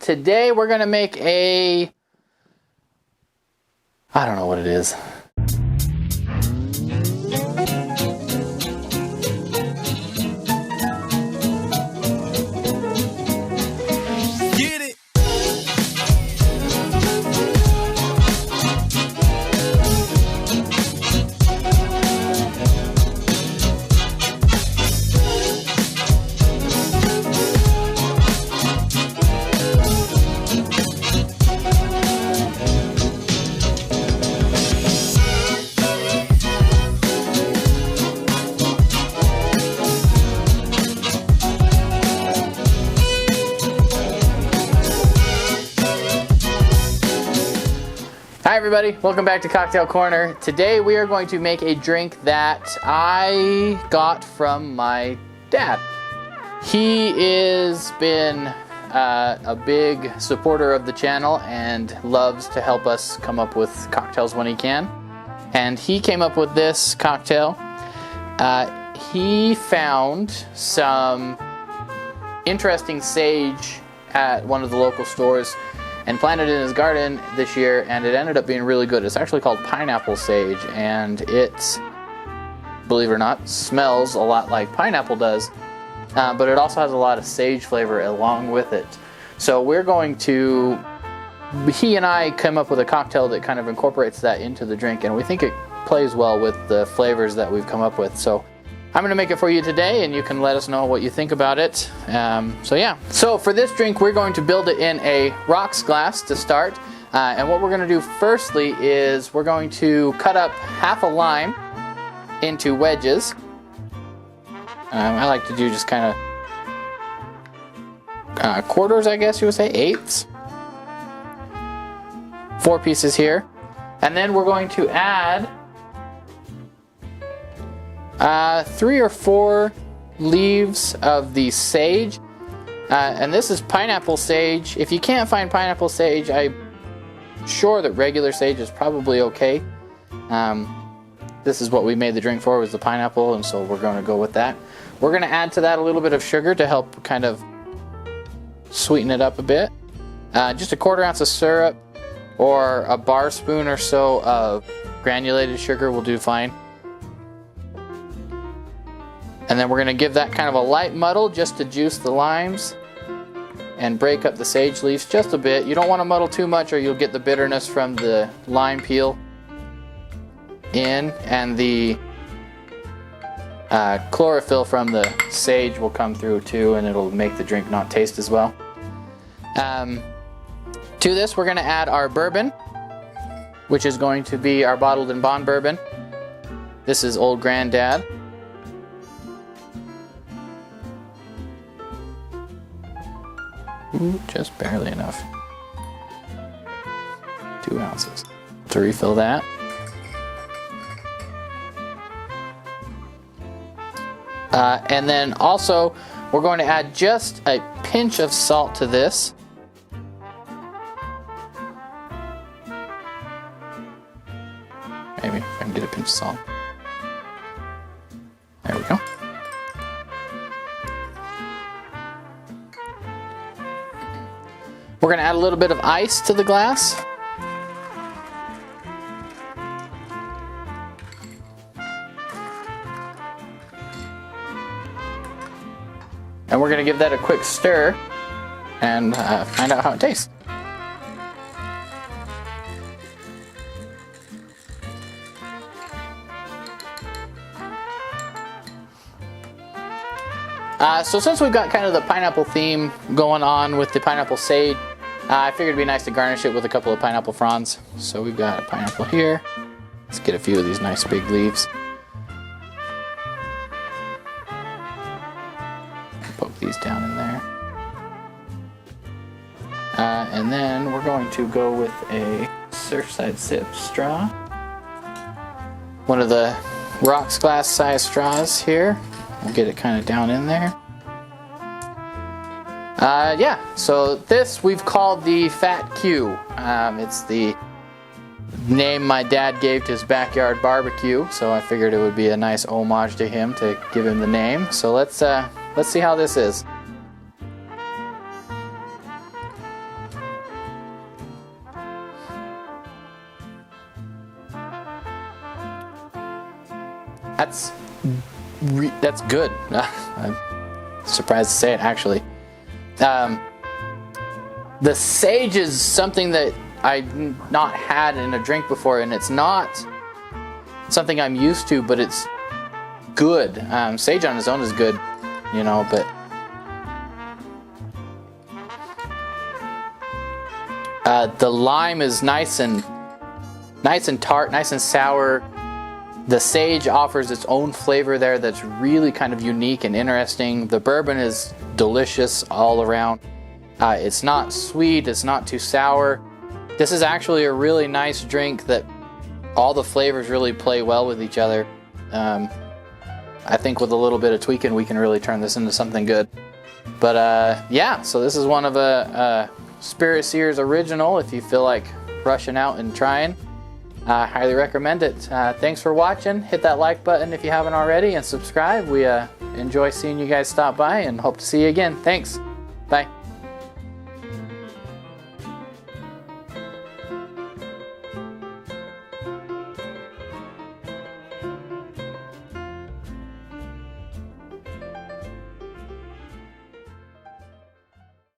Today we're gonna make I don't know what it is. Get it. Hi everybody, welcome back to Cocktail Corner. Today we are going to make a drink that I got from my dad. He has been a big supporter of the channel and loves to help us come up with cocktails when he can. And he came up with this cocktail. He found some interesting sage at one of the local stores and planted it in his garden this year, and it ended up being really good. It's actually called pineapple sage, and it, believe it or not, smells a lot like pineapple does, but it also has a lot of sage flavor along with it. So we're going to, he and I came up with a cocktail that kind of incorporates that into the drink, and we think it plays well with the flavors that we've come up with. So I'm going to make it for you today, and you can let us know what you think about it. So for this drink, we're going to build it in a rocks glass to start. And what we're going to do firstly is we're going to cut up half a lime into wedges. I like to do just kind of quarters, I guess you would say, eighths. 4 pieces here. And then we're going to add 3 or 4 leaves of the sage, and this is pineapple sage. If you can't find pineapple sage, I'm sure that regular sage is probably okay. This is what we made the drink for, was the pineapple, and so we're going to go with that. We're going to add to that a little bit of sugar to help kind of sweeten it up a bit. Just a 1/4 ounce of syrup or a bar spoon or so of granulated sugar will do fine. And then we're going to give that kind of a light muddle just to juice the limes and break up the sage leaves just a bit. You don't want to muddle too much or you'll get the bitterness from the lime peel in, and the chlorophyll from the sage will come through too, and it'll make the drink not taste as well. To this we're going to add our bourbon, which is going to be our bottled and bond bourbon. This is Old Granddad. Ooh, just barely enough. 2 ounces to refill that. And then also we're going to add just a pinch of salt to this. Maybe if I can get a pinch of salt. There we go. We're going to add a little bit of ice to the glass. And we're going to give that a quick stir and find out how it tastes. So since we've got kind of the pineapple theme going on with the pineapple sage, I figured it'd be nice to garnish it with a couple of pineapple fronds. So we've got a pineapple here. Let's get a few of these nice big leaves. Poke these down in there. And then we're going to go with a Surfside Sip straw. One of the rocks glass size straws here. We'll get it kind of down in there. So this we've called the Fat Q. It's the name my dad gave to his backyard barbecue, so I figured it would be a nice homage to him to give him the name. So let's see how this is. That's good. I'm surprised to say it, actually. The sage is something that I've not had in a drink before, and it's not something I'm used to, but it's good. Sage on its own is good, you know, but the lime is nice and tart, nice and sour. The sage offers its own flavor there that's really kind of unique and interesting. The bourbon is delicious all around. It's not sweet, it's not too sour. This is actually a really nice drink that all the flavors really play well with each other. I think with a little bit of tweaking, we can really turn this into something good. But yeah, so this is one of a Spirit Seers original. If you feel like rushing out and trying, I highly recommend it. Thanks for watching. Hit that like button if you haven't already, and subscribe. We enjoy seeing you guys stop by and hope to see you again. Thanks. Bye.